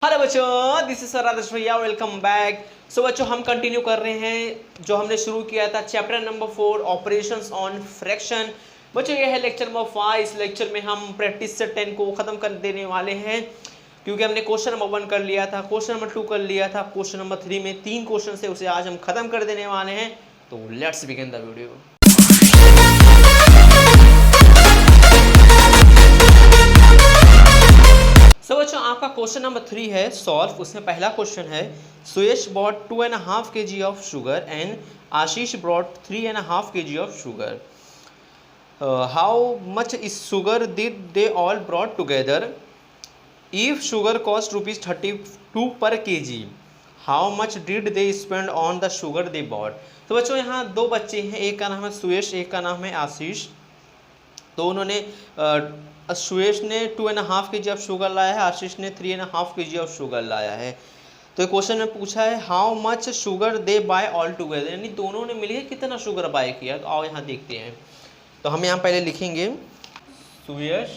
Hello बच्चों, this is sir आदर्श भैया, welcome back. सो बच्चों, हम कंटिन्यू कर रहे हैं जो हमने शुरू किया था chapter number 4 operations on fraction. बच्चों, ये है लेक्चर नंबर 5। इस लेक्चर में हम प्रैक्टिस सेट 10 को ख़त्म कर देने वाले हैं, क्योंकि हमने क्वेश्चन नंबर 1 कर लिया था, क्वेश्चन नंबर 2 कर लिया था, क्वेश्चन नंबर 3 में 3 क्वेश्चन से उसे आज हम ख़त्म कर देने वाले हैं। तो लेट्स बिगिन द वीडियो। सो बच्चों, आपका क्वेश्चन नंबर 3 है सॉल्व। उसमें पहला क्वेश्चन है, Suyash bought 2.5 kg of sugar and Ashish brought 3.5 kg of sugar. How much is sugar did they all brought together? If sugar cost ₹32 per kg, how much did they spend on the sugar they bought? तो बच्चों, यहाँ दो बच्चे हैं, एक का नाम है सुयश, एक का नाम है आशीष। तो उन्होंने सुयश ने 2.5 kg ऑफ शुगर लाया है, आशीष ने 3.5 kg ऑफ शुगर लाया है। तो क्वेश्चन में पूछा है how much sugar they buy all together, यानी दोनों ने मिलकर कितना शुगर बाय किया। तो आओ यहाँ देखते हैं। तो हम यहाँ पहले लिखेंगे सुयश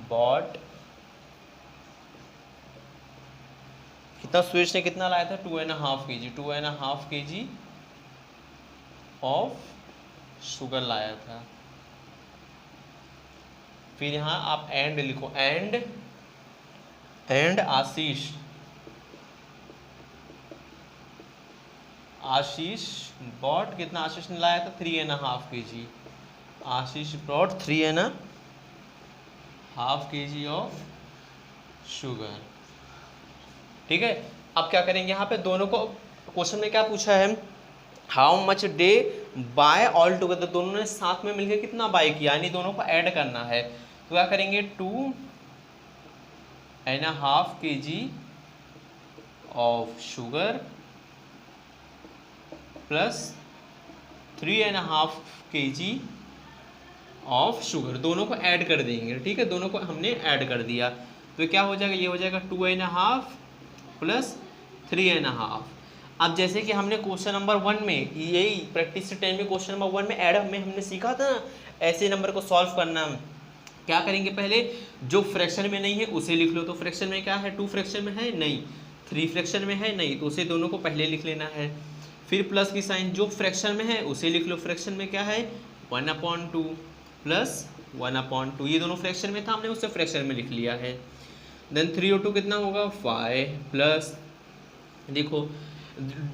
बॉट, कितना सुयश ने कितना लाया था? 2.5 kg ऑफ शुगर लाया था। फिर यहाँ आप एंड लिखो, एंड आशीष बॉट, कितना आशीष ने लाया था? 3.5 kg। Ashish brought 3.5 kg of sugar. ठीक है, अब क्या करेंगे यहाँ पे, दोनों को क्वेश्चन में क्या पूछा है, how much they buy all together, दोनों ने साथ में मिलकर कितना बाय किया, यानी दोनों को ऐड करना है। तो क्या करेंगे, 2.5 kg of sugar plus 3.5 kg of sugar, दोनों को ऐड कर देंगे। ठीक है, दोनों को हमने ऐड कर दिया तो क्या हो जाएगा, ये हो जाएगा 2.5 प्लस 3.5। अब जैसे कि हमने क्वेश्चन नंबर 1 में, यही प्रैक्टिस से 10 में क्वेश्चन नंबर 1 में ऐड में हमने सीखा था ऐसे नंबर को सॉल्व करना। क्या करेंगे, पहले जो फ्रैक्शन में नहीं है उसे लिख लो। तो फ्रैक्शन में क्या है, 2 फ्रैक्शन में है नहीं, 3 फ्रैक्शन में है नहीं, तो उसे दोनों को पहले लिख लेना है। फिर प्लस की साइन, जो फ्रैक्शन में है उसे लिख लो। फ्रैक्शन में क्या है, 1/2 प्लस 1/2, ये दोनों फ्रैक्शन में था, हमने उसे फ्रैक्शन में लिख लिया है। देन 3 और 2 कितना होगा, 5 प्लस, देखो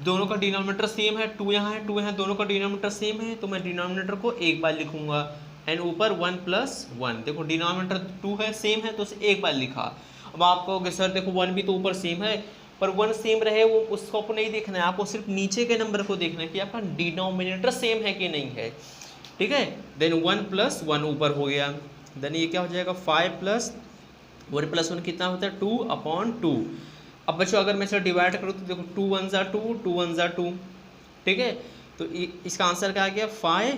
दोनों का डिनोमिनेटर सेम है, 2 यहाँ है 2 यहाँ, दोनों का डिनोमिनेटर सेम है, तो मैं डिनोमिनेटर को एक बार लिखूंगा एंड ऊपर 1 + 1। देखो डिनोमिनेटर 2 है, सेम है, तो उसे एक बार लिखा। अब आप कहोगे सर देखो 1 भी तो ऊपर सेम है, पर 1 सेम रहे वो उसको आपको नहीं देखना है, आपको सिर्फ नीचे के नंबर को देखना है कि आपका डिनोमिनेटर सेम है कि नहीं है। ठीक है, देन 1 + 1 ऊपर हो गया। देन ये क्या हो जाएगा, 5 + 1 + 1 कितना होता है, 2/2। अब बच्चों अगर मैं इसे डिवाइड करूँ तो देखो 2 1 ज़ा 2, 2 1 ज़ा 2। ठीक है, तो इसका आंसर क्या आ गया, 5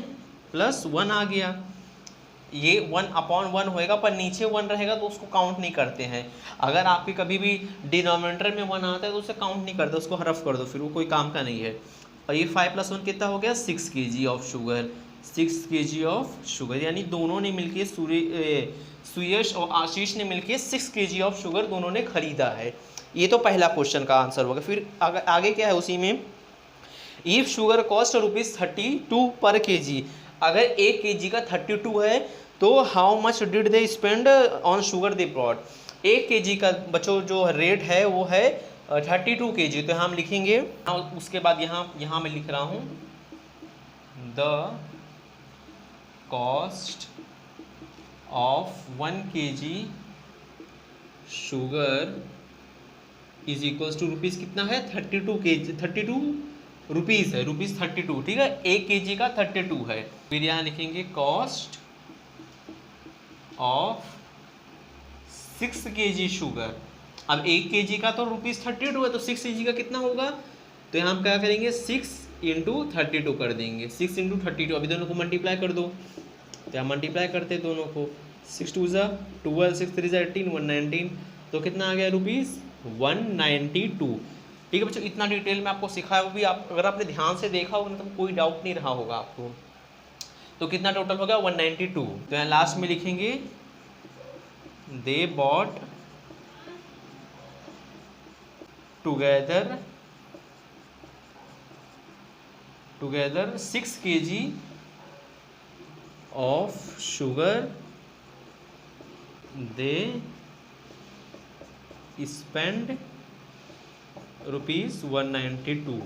+ 1 आ गया। ये 1/1 होएगा, पर नीचे 1 रहेगा तो उसको काउंट नहीं करते हैं। अगर आपके कभी भी डिनोमिनेटर में 1 आता है तो उसे काउंट नहीं करते, उसको हरफ कर दो, फिर वो कोई काम का नहीं है। और ये 5 + 1 कितना हो गया, 6 kg of sugar, 6 kg of sugar, यानी दोनों ने मिलके सुयश और आशीष ने मिलके 6 kg ऑफ शुगर दोनों ने खरीदा है। ये तो पहला क्वेश्चन का आंसर होगा। फिर आगे क्या है उसी में, if sugar cost ₹32 per kg, अगर 1 kg का 32 है तो how much did they spend on sugar they brought? 1 kg का बच्चों जो रेट है वो है 32 kg। तो हम लिखेंगे, उसके बाद यहाँ मैं लिख रहा हूँ the cost of 1 kg sugar is equals to rupees कितना है, 32 kg, 32 रुपीज़ है, ₹32। ठीक है, 1 kg का 32 है। फिर यहाँ लिखेंगे कॉस्ट ऑफ 6 kg शुगर। अब 1 kg का तो ₹32 है, तो 6 kg का कितना होगा, तो यहाँ हम क्या करेंगे, 6 × 32 कर देंगे। 6 × 32, अभी दोनों को मल्टीप्लाई कर दो, तो यहाँ मल्टीप्लाई करते हैं दोनों को, 6 2 ज़ा 12, 6 3 ज़ा 18, 119, तो कितना आ गया, ₹192। ठीक है बच्चों, इतना डिटेल में आपको सिखाया, वो भी आप अगर आपने ध्यान से देखा होगा तो कोई डाउट नहीं रहा होगा आपको। तो कितना टोटल हो गया, 192। तो यहाँ लास्ट में लिखेंगे they bought together 6 kg of sugar they spend ₹192।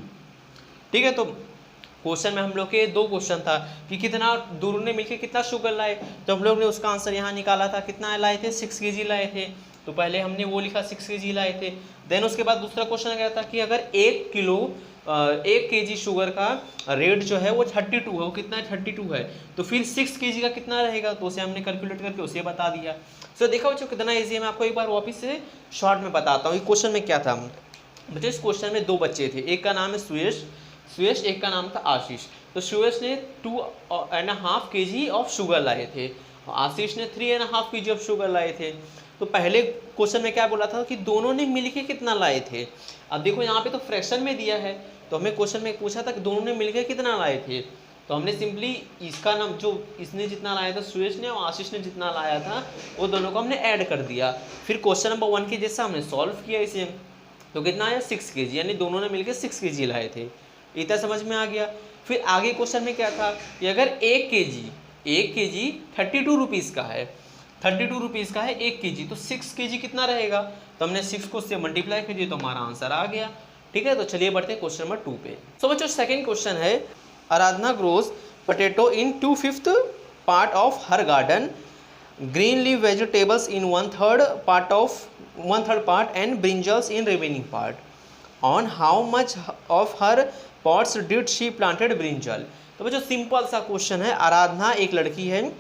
ठीक है, तो क्वेश्चन में हम लोग के दो क्वेश्चन था कि कितना दोनों ने मिलकर कितना शुगर लाए, तो हम लोग ने उसका आंसर यहाँ निकाला था, कितना लाए थे, 6 kg लाए थे। तो पहले हमने वो लिखा 6 kg लाए थे। देन उसके बाद दूसरा क्वेश्चन क्या था कि अगर 1 kg शुगर का रेट जो है वो 32 है, वो कितना है, 32 है, तो फिर 6 kg का कितना रहेगा, तो उसे हमने कैलकुलेट करके उसे बता दिया। सो देखा बच्चों कितना ईजी है। मैं आपको एक बार वापस से शॉर्ट में बताता हूँ क्वेश्चन में क्या था। बच्चों इस क्वेश्चन में दो बच्चे थे, एक का नाम है सुयश, एक का नाम था आशीष। तो सुयश ने 2.5 kg ऑफ शुगर लाए थे, आशीष ने 3.5 kg ऑफ शुगर लाए थे। तो पहले क्वेश्चन में क्या बोला था कि दोनों ने मिलके कितना लाए थे। अब देखो यहाँ पे तो फ्रैक्शन में दिया है, तो हमें क्वेश्चन में पूछा था कि दोनों ने मिलकर कितना लाए थे। तो हमने सिंपली इसका नाम, जो इसने जितना लाया था सुयश ने और आशीष ने जितना लाया था, वो दोनों को हमने ऐड कर दिया। फिर क्वेश्चन नंबर 1 के जैसा हमने सॉल्व किया इसे, तो कितना आया, 6 kg, यानी दोनों ने मिलकर 6 kg लाए थे। इतना समझ में आ गया। फिर आगे क्वेश्चन में क्या था कि अगर 1 kg 32 रुपीज़ का है, 32 रुपीज़ का है 1 kg, तो 6 kg कितना रहेगा, तो हमने 6 को उससे मल्टीप्लाई कर दिया, तो हमारा आंसर आ गया। ठीक है, तो चलिए बढ़ते हैं क्वेश्चन नंबर 2 पे। सो बच्चों सेकंड क्वेश्चन है, Aradhana grows potato in 2/5 part of her garden, green leaf vegetables in 1/3 part and brinjals in remaining part. On how much of her pots did she planted brinjal. तो बच्चों simple सा question है। आराधना एक लड़की है,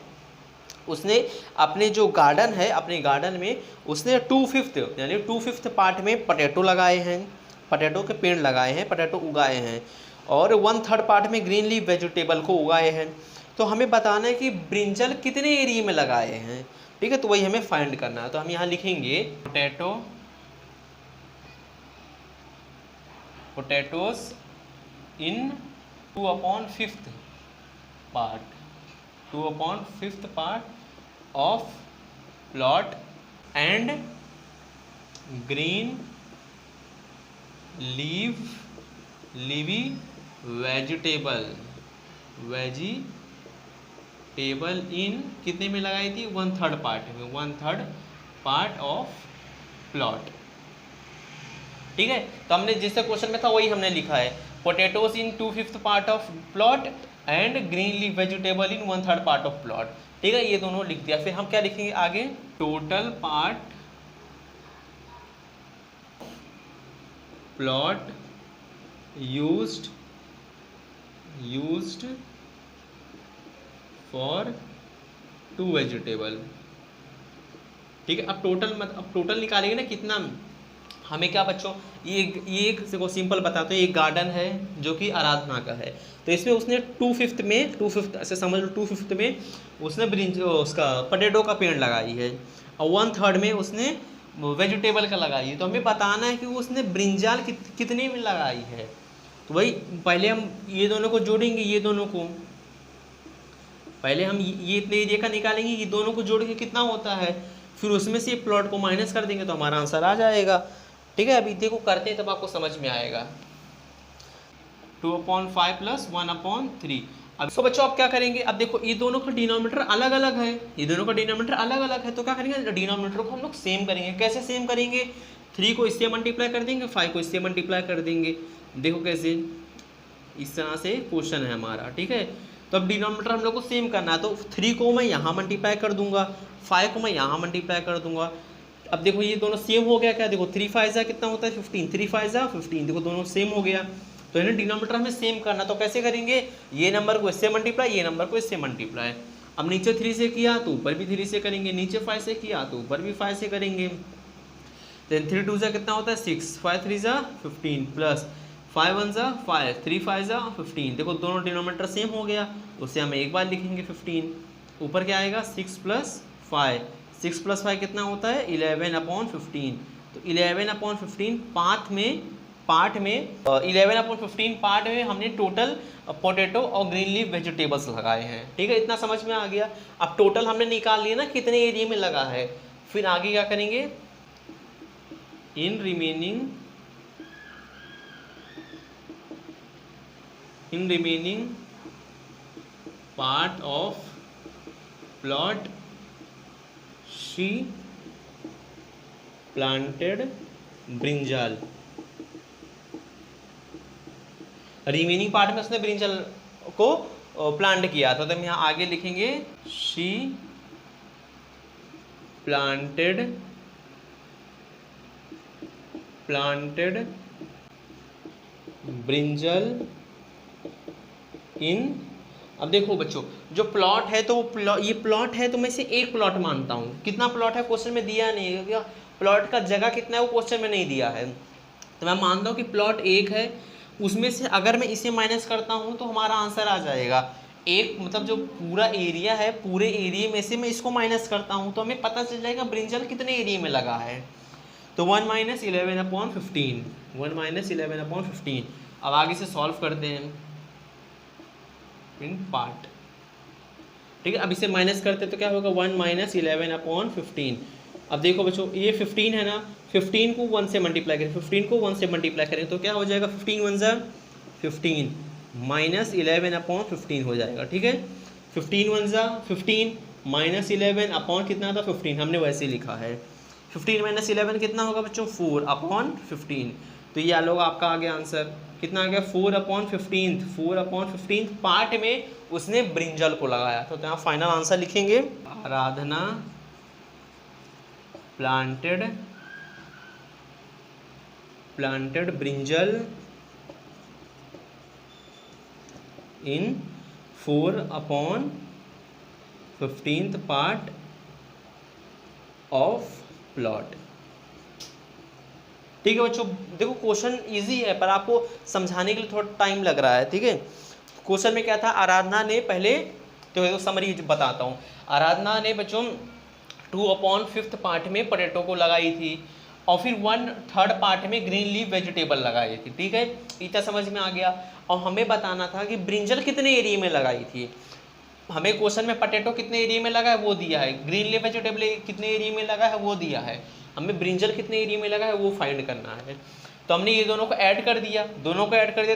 उसने अपने जो गार्डन है, अपने गार्डन में उसने 2/5 यानी 2/5 पार्ट में पोटैटो लगाए हैं, पोटैटो के पेड़ लगाए हैं, पोटैटो उगाए हैं, और 1/3 पार्ट में ग्रीन लीफ वेजिटेबल को उगाए हैं। तो हमें बताना है कि ब्रिंजल कितने एरिया में लगाए हैं। ठीक है, तो वही हमें फाइंड करना है। तो हम यहाँ लिखेंगे potatoes in 2/5 part of plot and green leafy vegetable in कितने में लगाई थी, 1/3 पार्ट में, 1/3 पार्ट ऑफ प्लॉट। ठीक है, तो हमने जिससे क्वेश्चन में था वही हमने लिखा है, potatoes in 2/5 part of plot and green leaf vegetable in 1/3 part of plot. ठीक है, ये दोनों लिख दिया। फिर हम क्या लिखेंगे आगे, total part plot used for 2 vegetable. ठीक है, अब टोटल निकालेंगे ना कितना हमें, क्या बच्चों, ये एक देखो सिंपल बताते हैं, एक गार्डन है जो कि आराधना का है, तो इसमें उसने 2/5 ऐसे समझ लो, 2/5 में उसने उसका पोटैटो का पेड़ लगाई है, और 1/3 में उसने वेजिटेबल का लगाई है। तो हमें बताना है कि उसने ब्रिंजाल कितने में लगाई है। तो वही पहले हम ये दोनों को जोड़ेंगे, ये दोनों को पहले हम ये इतने एरिया का निकालेंगे, ये दोनों को जोड़ के कितना होता है, फिर उसमें से प्लॉट को माइनस कर देंगे तो हमारा आंसर आ जाएगा। ठीक है, अभी देखो करते हैं तब आपको समझ में आएगा। 2/5 + 1/3। अब तो बच्चों आप क्या करेंगे, अब देखो ये दोनों का डिनोमिनेटर अलग अलग है, तो क्या करेंगे, डिनोमिनेटर को हम लोग सेम करेंगे। कैसे सेम करेंगे, 3 को इससे मल्टीप्लाई कर देंगे, 5 को इससे मल्टीप्लाई कर देंगे। देखो कैसे, इस तरह से क्वेश्चन है हमारा। ठीक है, तो अब डिनोमिनेटर हम लोग को सेम करना है, तो 3 को मैं यहाँ मल्टीप्लाई कर दूंगा, 5 को मैं यहाँ मल्टीप्लाई कर दूंगा। अब देखो ये दोनों सेम हो गया क्या, देखो 3 5 कितना होता है 15, 3 5 15, देखो दोनों सेम हो गया। तो इन्हें डिनोमिनेटर हमें सेम करना, तो कैसे करेंगे, ये नंबर को इससे मल्टीप्लाई, ये नंबर को इससे मल्टीप्लाई। अब नीचे 3 से किया तो ऊपर भी 3 से करेंगे, नीचे 5 से किया तो ऊपर भी 5 से करेंगे। देन 3 2 कितना होता है 6, 5 3 15 प्लस 5 1 5, 3 5 15। देखो दोनों डिनोमिनेटर सेम हो गया, उसे हम एक बार लिखेंगे 15। ऊपर क्या आएगा 6 + 5, 6 + 5 कितना होता है 11/15। तो 11/15 पार्ट में 11/15 पार्ट में हमने टोटल पोटैटो और ग्रीन लीफ वेजिटेबल्स लगाए हैं। ठीक है, इतना समझ में आ गया। अब टोटल हमने निकाल लिया ना कितने एरिया में लगा है, फिर आगे क्या करेंगे, in remaining in remaining part of plot she planted brinjal. Remaining part में उसने ब्रिंजल को प्लांट किया था, तो हम यहाँ आगे लिखेंगे शी प्लांटेड ब्रिंजल इन। अब देखो बच्चों, जो प्लॉट है तो ये प्लॉट है तो मैं इसे एक प्लॉट मानता हूँ। कितना प्लॉट है क्वेश्चन में दिया नहीं है, क्योंकि प्लॉट का जगह कितना है वो क्वेश्चन में नहीं दिया है, तो मैं मानता हूँ कि प्लॉट एक है। उसमें से अगर मैं इसे माइनस करता हूँ तो हमारा आंसर आ जाएगा एक, मतलब जो पूरा एरिया है, पूरे एरिया में से मैं इसको माइनस करता हूँ तो हमें पता चल जाएगा ब्रिंजल कितने एरिया में लगा है। तो 1 - 11/15, 1 - 11/15। अब आगे से सॉल्व करते हैं इन पार्ट, ठीक है। अब इसे माइनस करते तो क्या होगा, 1 - 11/15। अब देखो बच्चों, ये 15 है ना, 15 को 1 से मल्टीप्लाई करें, 15 को 1 से मल्टीप्लाई करें तो क्या हो जाएगा, 15 × 1 = 15 माइनस 11/15 हो जाएगा, ठीक है। 15 × 1 = 15 माइनस 11 कितना था 15, हमने वैसे लिखा है। 15 - 11 कितना होगा बच्चों, 4/15। तो ये लोग आपका आ गया आंसर, कितना आ गया 4/15। 4/15 पार्ट में उसने ब्रिंजल को लगाया, तो यहाँ फाइनल आंसर लिखेंगे Aradhana planted brinjal in 4/15 part of plot. ठीक है बच्चों, देखो क्वेश्चन इजी है पर आपको समझाने के लिए थोड़ा टाइम लग रहा है, ठीक है। क्वेश्चन में क्या था, आराधना ने पहले तो समरी बताता हूँ। आराधना ने बच्चों 2/5 पार्ट में पोटैटो को लगाई थी और फिर 1/3 पार्ट में ग्रीन लीफ वेजिटेबल लगाई थी, ठीक है। इतना समझ में आ गया। और हमें बताना था कि ब्रिंजल कितने एरिया में लगाई थी। हमें क्वेश्चन में पोटैटो कितने एरिया में लगा है वो दिया है, ग्रीन लीफ वेजिटेबल कितने एरिया में लगा है वो दिया है, हमें ब्रिंजल कितने एरिया में लगा है वो फाइंड करना है। तो हमने ये दोनों को ऐड कर दिया, तो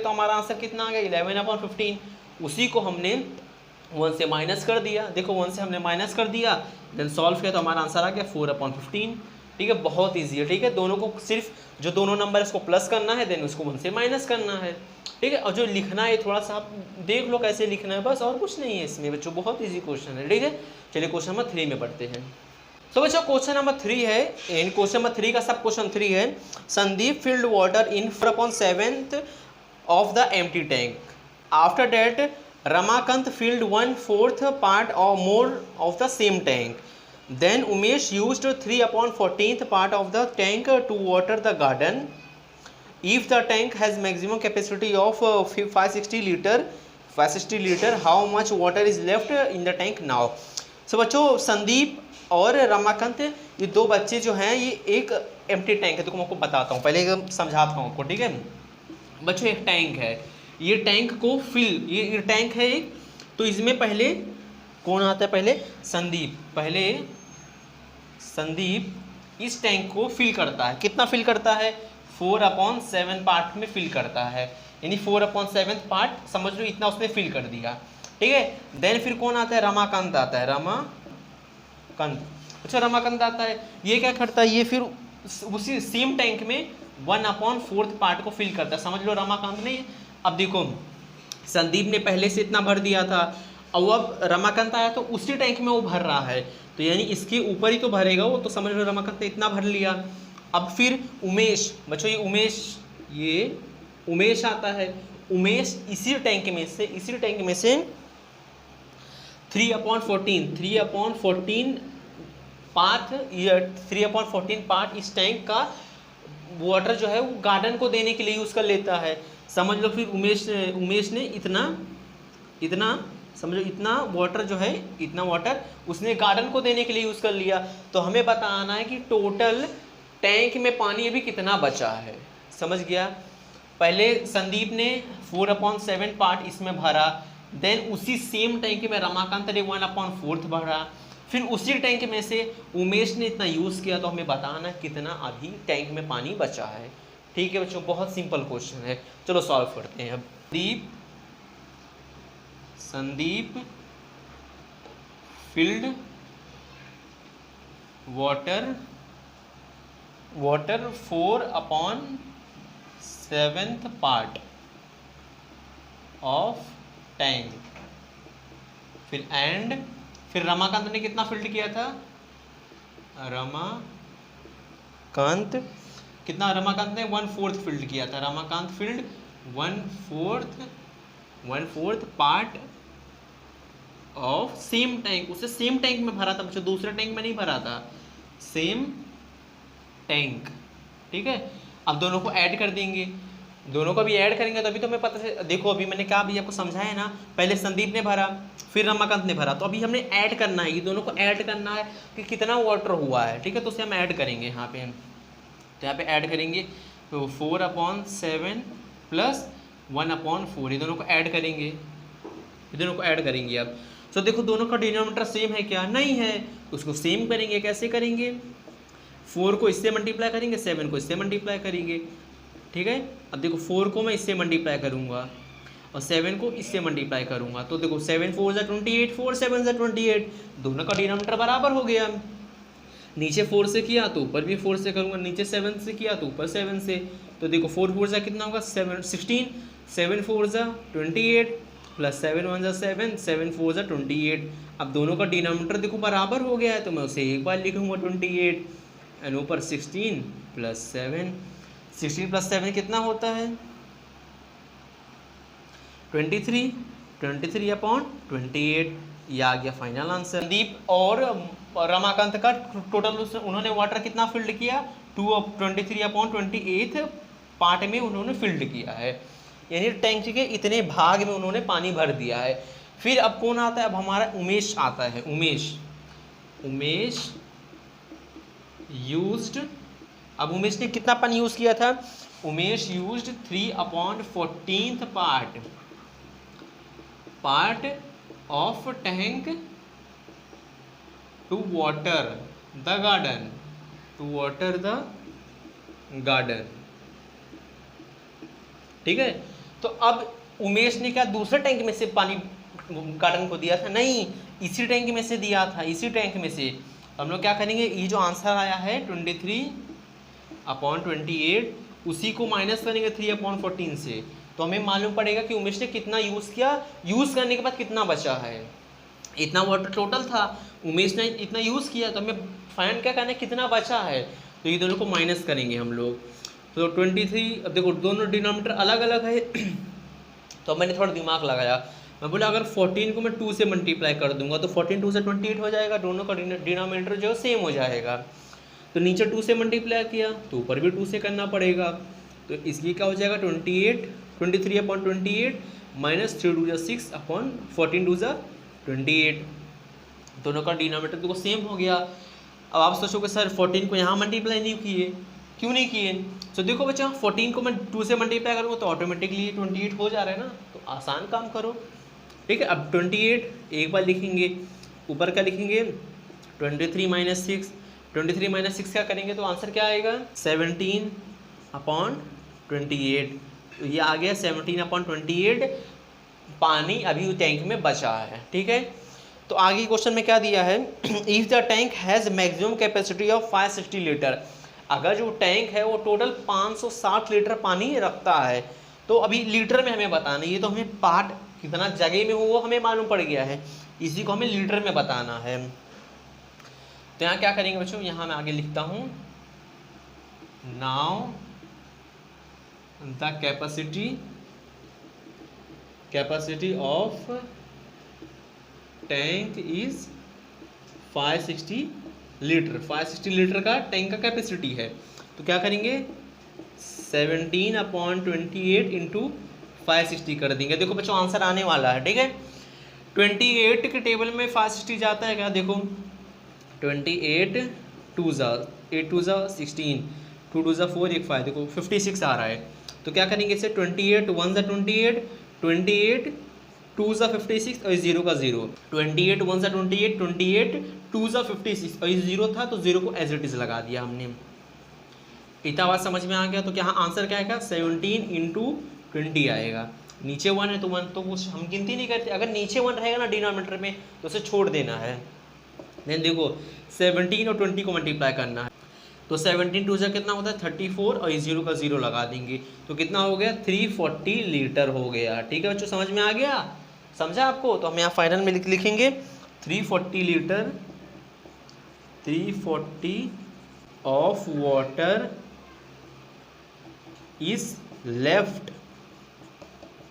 हमारा आंसर कितना आ गया 11/15। उसी को हमने 1 से माइनस कर दिया, देखो 1 से हमने माइनस कर दिया, देन सॉल्व किया तो हमारा आंसर आ गया 4/15, ठीक है। बहुत ईजी है, ठीक है। दोनों को सिर्फ जो दोनों नंबर इसको प्लस करना है, देन उसको 1 से माइनस करना है, ठीक है। और जो लिखना है थोड़ा सा आप देख लो कैसे लिखना है, बस और कुछ नहीं है इसमें बच्चों, बहुत ईजी क्वेश्चन है, ठीक है। चलिए क्वेश्चन नंबर 3 में पढ़ते हैं। तो बच्चों क्वेश्चन नंबर 3 है, इन क्वेश्चन नंबर 3 का सब क्वेश्चन 3 है। Sandeep field water in 4/7 of the empty tank. After that Ramakant filled 1/4 part or more of the same tank. Then Umesh used 3/14 part of the tank to water the garden. If the tank has maximum capacity of 560 liter, how much water is left in the tank now? So बच्चों संदीप और रमाकांत ये दो बच्चे जो हैं ये एक empty tank है, तो मैं आपको बताता हूँ, पहले समझाता हूँ आपको, ठीक है। बच्चों एक टैंक है, ये टैंक को फिल, ये टैंक है एक, तो इसमें पहले कौन आता है, पहले संदीप इस टैंक को फिल करता है। कितना फिल करता है, 4/7 पार्ट में फिल करता है, यानी 4/7 पार्ट समझ लो इतना उसने फिल कर दिया, ठीक है। देन फिर कौन आता है, रमाकांत आता है, रमाकांत। अच्छा रमाकांत आता है, ये क्या करता है, ये फिर उसी सेम टैंक में 1/4 पार्ट को फिल करता है, समझ लो रमाकांत ने। अब देखो संदीप ने पहले से इतना भर दिया था, और अब रमाकांत आया तो उसी टैंक में वो भर रहा है, तो यानी इसके ऊपर ही तो भरेगा वो, तो समझ लो रमाकांत ने इतना भर लिया। अब फिर उमेश, बच्चों ये उमेश आता है, उमेश इसी टैंक में से 3/14 पार्ट इस टैंक का वाटर जो है वो गार्डन को देने के लिए यूज़ कर लेता है, समझ लो। फिर उमेश ने इतना समझो इतना वाटर जो है, इतना वाटर उसने गार्डन को देने के लिए यूज़ कर लिया। तो हमें बताना है कि टोटल टैंक में पानी अभी कितना बचा है, समझ गया। पहले संदीप ने 4/7 पार्ट इसमें भरा, देन उसी सेम टैंक में रमाकांत ने 1/4 भरा, फिर उसी टैंक में से उमेश ने इतना यूज़ किया, तो हमें बताना है कितना अभी टैंक में पानी बचा है, ठीक है बच्चों। बहुत सिंपल क्वेश्चन है, चलो सॉल्व करते हैं। अब Sandeep Sandeep filled water 4/7 part of tank। फिर रमाकांत ने कितना फिल्ड किया था? रमाकांत ने 1/4 फिल्ड किया था। Ramakant field 1/4 part of same tank. उसे सेम टैंक में भरा था बच्चों, दूसरे टैंक में नहीं भरा था, सेम टैंक। ठीक है, अब दोनों को ऐड कर देंगे, दोनों को भी ऐड करेंगे तो अभी तो हमें पता है। देखो अभी मैंने कहा, अभी आपको समझाया ना, पहले संदीप ने भरा फिर रमाकांत ने भरा, तो अभी हमने ऐड करना है, ये दोनों को ऐड करना है कि कितना वाटर हुआ है। ठीक है, तो उसे हम ऐड करेंगे यहाँ पे, तो यहाँ पे ऐड करेंगे तो 4/7 प्लस 1/4, ये दोनों को ऐड करेंगे, ये दोनों को ऐड करेंगे। अब तो देखो दोनों का डिनोमिनेटर सेम है क्या? नहीं है, उसको सेम करेंगे। कैसे करेंगे? 4 को इससे मल्टीप्लाई करेंगे, 7 को इससे मल्टीप्लाई करेंगे। ठीक है, अब देखो 4 को मैं इससे मल्टीप्लाई करूँगा और 7 को इससे मल्टीप्लाई करूँगा, तो देखो 7 4 = 28, 4 7 = 28, दोनों का डिनोमिनेटर बराबर हो गया। नीचे 4 से किया तो ऊपर भी 4 से करूँगा, नीचे 7 से किया तो ऊपर 7 से, तो देखो 4 4 कितना होगा? 16, 7 4 = 28 प्लस 7 1 = 7, 7 4 = 28। अब दोनों का डिनोमिनेटर देखो बराबर हो गया है, तो मैं उसे एक बार लिखूँगा 28 एंड ऊपर 16 + 7, 16 + 7 कितना होता है? 23, 23/28। ये आ गया फाइनल आंसर। संदीप और रमाकांत का टोटल उन्होंने वाटर कितना फिल्ड किया? 23/28 पार्ट में उन्होंने फिल्ड किया है, यानी टैंक के इतने भाग में उन्होंने पानी भर दिया है। फिर अब कौन आता है? अब हमारा उमेश आता है। उमेश यूज्ड, अब उमेश ने कितना पानी यूज किया था? Umesh used 3/14 part of tank to water the garden. ठीक है, तो अब उमेश ने क्या दूसरे टैंक में से पानी गार्डन को दिया था? नहीं, इसी टैंक में से दिया था, इसी टैंक में से। हम लोग क्या करेंगे, ये जो आंसर आया है 23/28, उसी को माइनस करेंगे 3/14 से, तो हमें मालूम पड़ेगा कि उमेश ने कितना यूज़ किया, यूज़ करने के बाद कितना बचा है। इतना वाटर टोटल था, उमेश ने इतना यूज़ किया, तो हमें फाइंड क्या करना है, कितना बचा है, तो ये दोनों को माइनस करेंगे हम लोग। तो 23, अब देखो दोनों डिनोमिनेटर अलग अलग है तो मैंने थोड़ा दिमाग लगाया, मैं बोला अगर 14 को मैं 2 से मल्टीप्लाई कर दूंगा तो 14 2 से 28 हो जाएगा, दोनों का डिनोमिनेटर जो सेम हो जाएगा। तो नीचे 2 से मल्टीप्लाई किया तो ऊपर भी 2 से करना पड़ेगा, तो इसलिए क्या हो जाएगा 23/28 माइनस 3 2 = 6 अपॉन 14 2 = 28, दोनों का डिनोमिनेटर देखो सेम हो गया। अब आप सोचोगे सर 14 को यहाँ मल्टीप्लाई नहीं किए, क्यों नहीं किए? तो देखो बच्चा 14 को मैं 2 से मल्टीप्लाई करूँगा तो ऑटोमेटिकली 28 हो जा रहा है ना, तो आसान काम करो। ठीक है, अब 28 एक बार लिखेंगे, ऊपर का लिखेंगे 23 - 6 क्या करेंगे तो आंसर क्या आएगा 17/28, तो ये आ गया 17/28 पानी अभी टैंक में बचा है। ठीक है, तो आगे क्वेश्चन में क्या दिया है, if the tank has maximum capacity of 560 litre, अगर जो टैंक है वो टोटल 560 लीटर पानी रखता है, तो अभी लीटर में हमें बताना है, ये तो हमें पार्ट कितना जगह में हो वो हमें मालूम पड़ गया है, इसी को हमें लीटर में बताना है। तो यहाँ क्या करेंगे बच्चों, यहाँ मैं आगे लिखता हूँ, now the capacity of tank is 560 litre, 560 litre का टैंक का कैपेसिटी है, तो क्या करेंगे 17/28 इंटू 560 कर देंगे। देखो बच्चों आंसर आने वाला है। ठीक है, 28 के टेबल में 560 जाता है क्या, देखो 28 2 = 8 2 = 16, 2 2 = 4 1 5, देखो 56 आ रहा है, तो क्या करेंगे इसे 28 1 = 28, 28 2 = 56 और 0 का 0, 28 1 = 28, 28 2 = 56 और ये 0 था तो 0 को एज इट इज लगा दिया हमने। इतना बात समझ में आ गया, तो क्या आंसर क्या आएगा 17 × 20 आएगा। नीचे 1 है तो 1 तो कुछ हम गिनती नहीं करते, अगर नीचे 1 रहेगा ना डिनोमिनेटर में तो उसे छोड़ देना है। देन देखो 17 और 20 को मल्टीप्लाई करना है, तो 17 टू जा कितना होता है 34 और इस 0 का 0 लगा देंगे तो कितना हो गया 340 लीटर हो गया। ठीक है बच्चों, समझ में आ गया, समझा आपको? तो हम यहाँ फाइनल में लिखेंगे 340 litre, 340 of water is left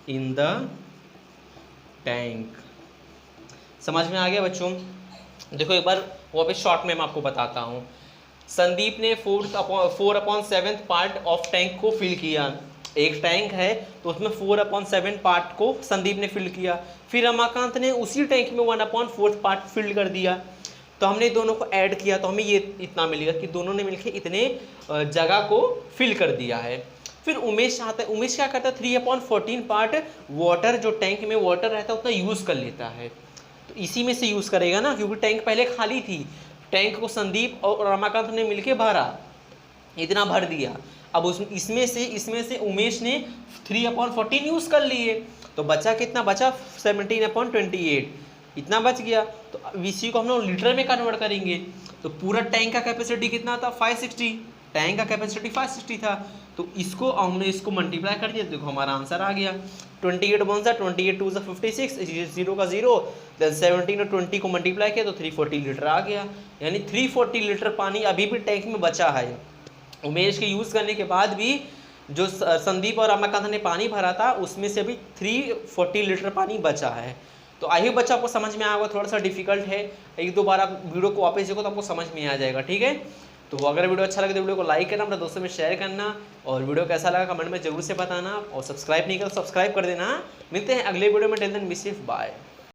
in the tank. समझ में आ गया बच्चों? देखो एक बार वापस शॉर्ट में मैं आपको बताता हूँ। संदीप ने 4/7 पार्ट ऑफ टैंक को फिल किया। एक टैंक है तो उसमें 4/7 पार्ट को संदीप ने फिल किया। फिर रमाकांत ने उसी टैंक में 1/4 पार्ट फिल कर दिया। तो हमने दोनों को ऐड किया तो हमें ये इतना मिलेगा कि दोनों ने मिलकर इतने जगह को फिल कर दिया है। फिर उमेश आता है, उमेश क्या करता है 3/14 पार्ट वाटर, जो टैंक में वाटर रहता है उतना यूज़ कर लेता है। तो इसी में से यूज़ करेगा ना, क्योंकि टैंक पहले खाली थी। टैंक को संदीप और रमाकांत ने मिलके भरा, इतना भर दिया। अब इसमें से उमेश ने 3/14 यूज़ कर लिए, तो बचा कितना, बचा 17/28, इतना बच गया। तो इसी को हम लोग लीटर में कन्वर्ट करेंगे। तो पूरा टैंक का कैपेसिटी कितना था 560, टैंक का कैपेसिटी 560 था। तो इसको हमने इसको मल्टीप्लाई कर दिया, देखो हमारा आंसर आ गया। 28 1 सा 28 2 सा 56, 0 का 0, देन 17 और 20 को मल्टीप्लाई किया तो 340 लीटर आ गया। यानी 340 लीटर पानी अभी भी टैंक में बचा है। उमेश के यूज़ करने के बाद भी जो संदीप और रमाकांत ने पानी भरा था उसमें से अभी 340 लीटर पानी बचा है। तो आई होप बच्चा आपको समझ में आएगा, थोड़ा सा डिफिकल्ट है, एक दो बार आप वीडियो को वापस देखो तो आपको समझ में आ जाएगा। ठीक है, तो अगर वीडियो अच्छा लगे तो वीडियो को लाइक करना, अपने दोस्तों में शेयर करना, और वीडियो कैसा लगा कमेंट में जरूर से बताना, और सब्सक्राइब नहीं कर सब्सक्राइब कर देना। मिलते हैं अगले वीडियो में, till then be safe, bye.